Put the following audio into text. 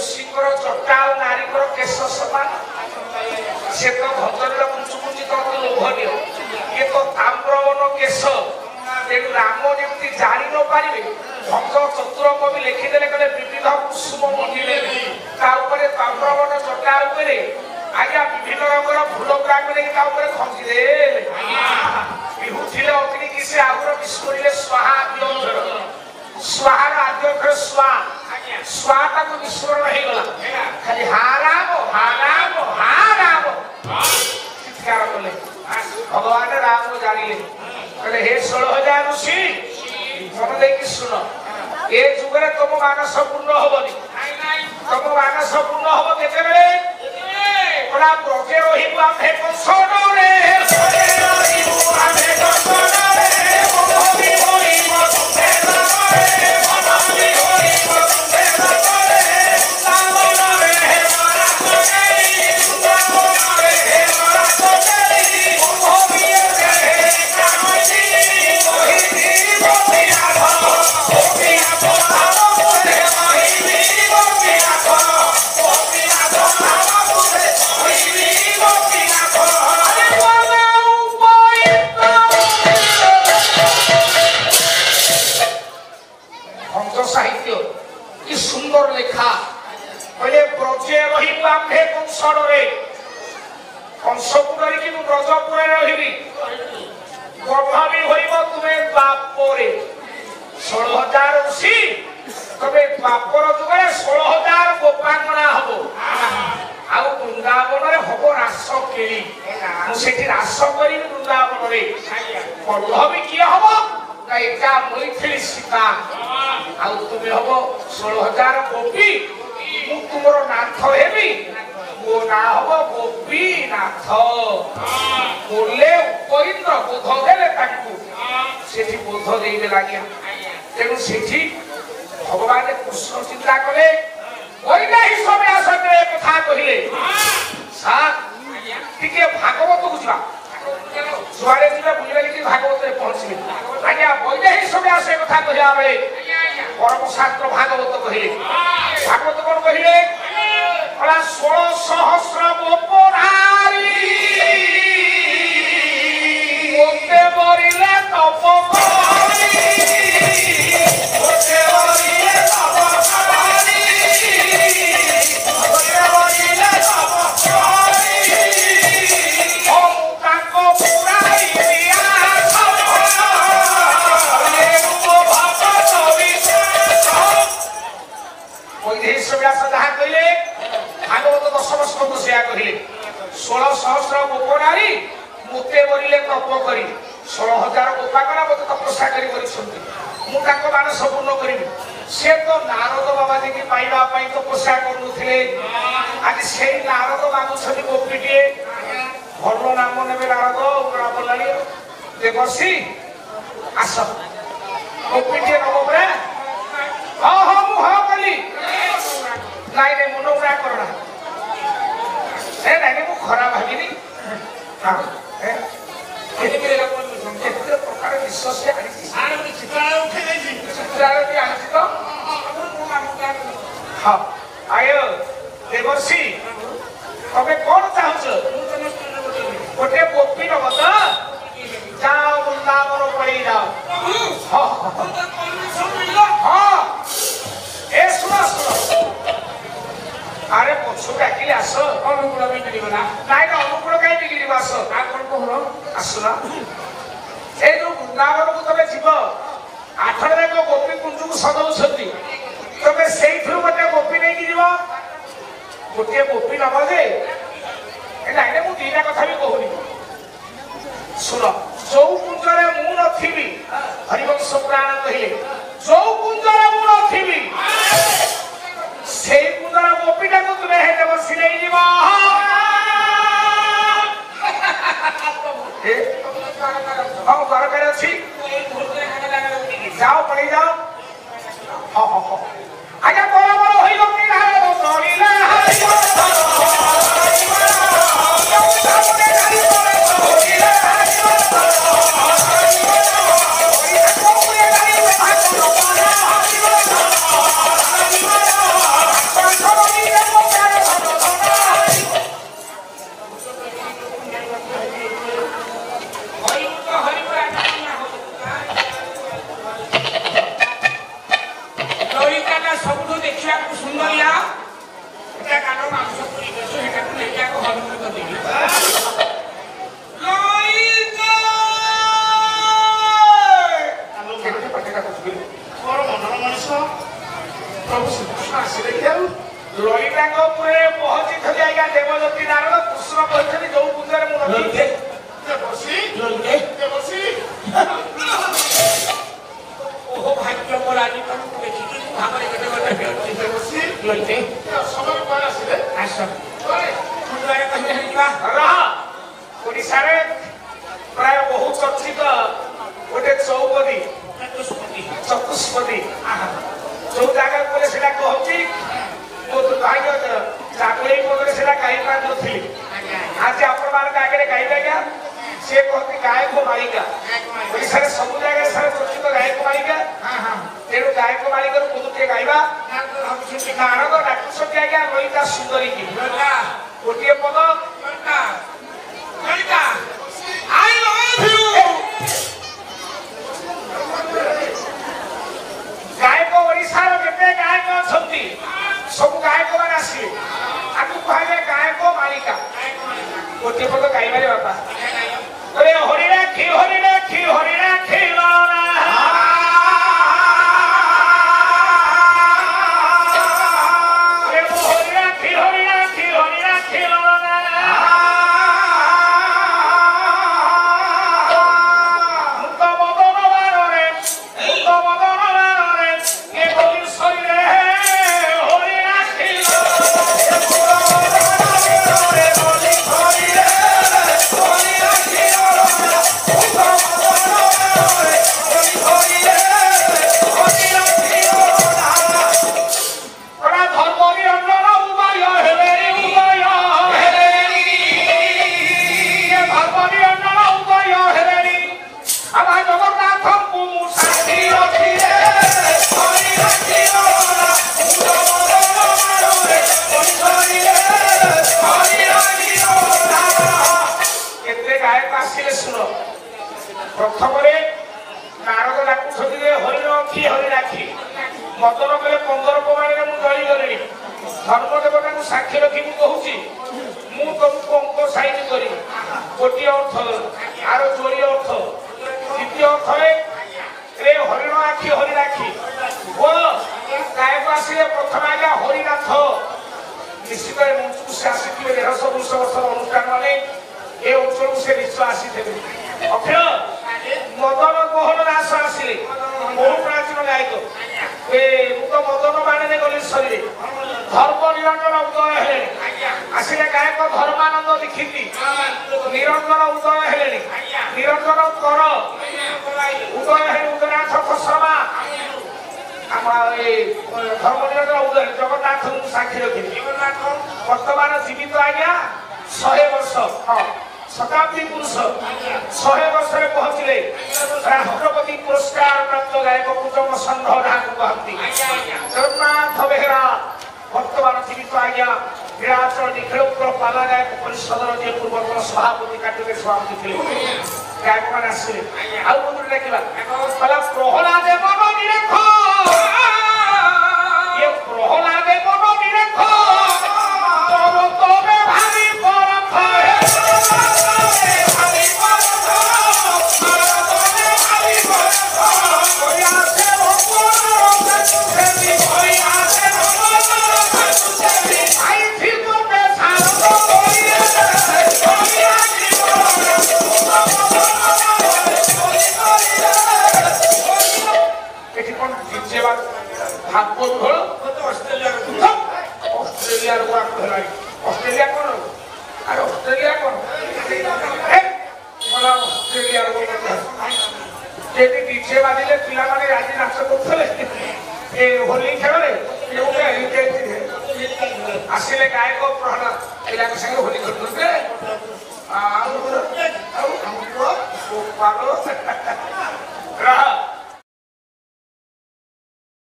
ऋषिकर जटा और नारीकर केश समान से तो भजन कुंचु कुंची तो लोभनीय ये तो ताम्रवन केश तेणु राम जमी जानी न पारे भक्त चतुर कवि लिखिदे कहले विविध कुसुम मंडिले ताम्रवन जटा आज्ञा विभिन्न रंगर फूल गुड़ाक खंचीदे बिहुले अग्नि कि से आगर विस्फोरिले स्वाहा आद्यक्षर स्वाहार आद्यक्षर स्वा स्वाटा को विस्फोरण हो गला खाली हा राम चित्कार कले भगवान राम को जानिले कहले हे 16,000 ऋषि मन देकी सुन ए जुगरे तुम मानस पूर्ण होबनी तुम मानस पूर्ण होबो केतेबेले ओला ब्रजे रहिबो आमे कंसडरे ब्रजे रहिबो आमे कंसडरे मोहबी होइबो तुमे रे मोहबी होइबो तुमे रे सामनरे हे मारा कोई सामनरे हे मारा कोई मोहबी रे कामजी मोहिनी मोहिया मोहिया रे मोहिनी मोहिया साहित्य कि सुंदर लेखा कहले ब्रजे रहिबो आम्भे कंसडरे कंसपुरी कि ब्रजपुरे रहिबी गभाबी होइबो तुमे बापरे 16,000 ऋषि तबे बापर जुगरे 16,000 गोपांगना हबो आउ वृंदावन रे हबो रास केली मु सेठी रास करी वृंदावन रे पल्लवी कि हबो ना एका मैथिली सीता आउ तुमे हबो 16,000 गोपी मु तुमरो नाथ हेबी मो ना हबो गोपी नाथ बोले उपइंद्र बोध देले ताकू सेठी बोध देइबे लागिया तेनु सेठी भगवान कृष्ण चिंता कले ओइना ही समय आसते कथा कहिले साथ टिके भागवत बुझवा जुआरे जिला बुझले कि भागवत रे पहुंचबे आज्ञा ओइना ही समय आसे कथा कहिया बेले परम शास्त्र भागवत कहिले भागवत कोन कहिले कला 16 सहस्र गोपरारी ओते बरिले तप करी ओते बरिले तप करी ओते बरिले तप करी ओ ताको पुराई बिया रे को भक्त विश्वास कोई देश व्यास जहा कहिले भागवत 10 श्लोक से कहिले 16 सहस्र गोपरारी मुते बरिले तप करी 16,000 गोपाकरा मत तपस्या करी करिसंती मु ताको मानस पूर्ण करिबी से तो नारद बाबा जी की पाइबा पई तपस्या करूथिले आज सेई नारद बाबू छथि गोपीटिए भलो नाम नेबे नारद उकरा बोलाली देवसी आस गोपीटिए नबो बरे हा मु हा कली नाइ ने मनो उरा करना ए नाइ मु खरा भागिनी हां एते मेरे लोग केते प्रकार विश्वास से आनी आरे मु चित्रार उठे देजी चित्रार भी आनी तो हां आयो देवर्षि तबे कोन चाहछ गोटे गोपी न बता जाओ वृंदावन पड़ी जाओ हां ए सुनो अरे पछो डाकिले आस अनुकूल भी मिलिबना नाइ न अनुकूल काई मिलिबा आस आ कोन कहलो आसना ए जो वृंदावन को तबे जीव आठरे को गोपी कुंज को सदौ छथि तबे सेइथु गोटे गोपी नै कि जीव गोटे गोपी न बजे ए नाइ ने मु दीटा कथा भी कहूनी सुनो जो कुंजरे मु नथिबी हरिवंश पुराण कहिले जो कुंजरे मु नथिबी सेई कुंजरा गोपीटा को तुमे हेते बसी नै जीवा ए हां बार करे छी जाओ पड़ी जाओ हां हां आजा बराबर होई लोकी हारे तोरीला हारी ସୁନ୍ଦରିଆ এটা কানো মাংস পুরি গেছো এটা নেকি আক হলুদ করে দিবি লইকা আলো কেটে পাটেটা কইবি বড় মনর মনিষ প্রভু শ্রীকৃষ্ণ আসিলে কেউ ললিতাঙ্গ উপরে পৌঁছি থলি আজ্ঞা দেবদত্তী নারদ কৃষ্ণ କହିଛନ୍ତି ଯୋଉ ପୁଞ୍ଜରେ ମୁଁ ରଖିଛେ ଦେବସୀ ଦେବସୀ ଓହୋ ଭାଗ୍ୟ ମୋର ଆଜି ତମକୁ ଦେଖିକି ମୁଁ ଭାବରେ କେତେ କଥା ହେଉଛି ଦେବସୀ ଲଲିତେ ସମୟ କୁଆଡ଼େ ଆସିଲେ ଆସ ପୁଞ୍ଜରେ କହିଲେ ଯିବା ରହ ଓଡ଼ିଶାରେ ପ୍ରାୟ ବହୁ ଚର୍ଚ୍ଚିତ ଗୋଟେ ଚୌପଦୀ ଚତୁଷ୍ପଦୀ ଯୋଉ ଜାଗାକୁ ଗଲେ ସେଟା କହୁଛି ମୋ ଦୁର୍ଭାଗ୍ୟ ଚାକୁଳି ପଦରେ ସେଟା ଗାଇ ପାରୁନଥିଲି ଆଜି ଆପଣମାନଙ୍କ ଆଗରେ ଗାଇବେ ଆଜ୍ଞା ସେ କହନ୍ତି ଗାୟକ ମାଳିକା ଓଡ଼ିଶାରେ ସବୁ ଜାଗାରେ ସାରା ଚର୍ଚ୍ଚିତ ଗାୟକ ମାଳିକା ତେଣୁ ଗାୟକ ମାଳିକାରୁ ପଦଟିଏ ଗାଇବା ନାରଦ ଡାକୁଛନ୍ତି ଆଜ୍ଞା ଲଳିତା ସୁନ୍ଦରୀ କି ଗୋଟିଏ ପଦ ଲଳିତା I love you ଗାୟକ ଓଡ଼ିଶାର ଯେତେ ଗାୟକ ଅଛନ୍ତି ସବୁ ଗାୟକ ମାନେ ଆସିବେ ଆକୁ କୁହାଯାଏ ଗାୟକ ମାଳିକା ଗୋଟିଏ ପଦ ଗାଇବାରେ ବାପା ହରି ରାଖି ହରି ରାଖି ହରି ରାଖି ପ୍ରଥମରେ ନାରଦ ଡାକୁଛନ୍ତି ଯେ ହରି ରଖି ହରି ରାଖି ମଦନ କଲେ 15 ପ୍ରମାଣରେ ମୁଁ ଜଳିଗଲିଣି ଧର୍ମଦେବତାଙ୍କୁ ସାକ୍ଷୀ ରଖି ମୁଁ କହୁଛି ମୁଁ ତମକୁ ଅଙ୍କ ସାଇଜ କରିବି ଗୋଟିଏ ଅର୍ଥ ଆର ଯୋଡ଼ି ଅର୍ଥ ଦ୍ୱିତୀୟ ଅର୍ଥରେ ରେ ହରିଣ ଆଖି ହରି ରାଖି ଓ ଗାୟକ ଆସିଲେ ପ୍ରଥମେ ଆଜ୍ଞା ହରିନାଥ ନିଶ୍ଚିତ ଏ ମଞ୍ଚକୁ ସେ ଆସିଥିବେ 150 ବର୍ଷର ଅନୁଷ୍ଠାନ ମାନେ ଏ ଅଞ୍ଚଳକୁ ସେ ନିଶ୍ଚୟ ଆସିଥିବେ ଅକ୍ଷୟ ମଦନ ମୋହନ ଦାସ ଆସିଲେ ବହୁ ପ୍ରାଚୀନ ଗାୟକ ମୁଁ ତ ମଦନ ବାଣୀରେ ଗଲି ଶରୀରେ ଧର୍ମ ନିରଞ୍ଜନ ଉଦୟ ହେଲେଣି ଆସିଲେ ଗାୟକ ଧର୍ମାନନ୍ଦ ଦୀକ୍ଷିତ ନିରଞ୍ଜନ ଉଦୟ ହେଲେଣି ନିରଞ୍ଜନ କର ଉଦୟ ହେଲେ ଉଦୟନାଥ ଖସମା ଆମର ଏ ଧର୍ମ ନିରଞ୍ଜନ ଉଦୟ ଜଗନ୍ନାଥଙ୍କୁ ସାକ୍ଷୀ ରଖିଲି ବର୍ତ୍ତମାନ ଜୀବିତ ଆଜ୍ଞା 100 ବର୍ଷ ହଁ শতাব্দী পুরুষ 100 বছরে পৌঁছলে রাষ্ট্রপতি পুরস্কার প্রাপ্ত গায়ক কুটুম্ব ষণ্ঢ যাহাକୁ କହନ୍ତି ଜଗନ୍ନାଥ ବେହେରା ବର୍ତ୍ତମାନ ଜୀବିତ ଆଜ୍ଞା ବିରାଚଳ ନିଖିଳପୁର ପାଲା ଗାୟକ ପରିଷଦର ଯେ ପୂର୍ବତନ ସଭାପତି କାର୍ଯ୍ୟରେ ସଭାପତି ଥିଲେ ଗାୟକମାନେ ଆସିଲେ ଆଉ କୋଉଠି ଦେଖିବା କହିଲା ପ୍ରହ୍ଲାଦ ମନ ନିରେଖ ଇଏ ପ୍ରହ୍ଲାଦ ମନ ନିରେଖ ତୋବେ ଭାରି ପରଖ ऑस्ट्रेलिया कौन अरे ऑस्ट्रेलिया कौन डीजे बाजिले पिला माने राजी नाच करथले ए होली खेलरे आसिले गायक प्रहलाद पिला के संगे होली खेलते आ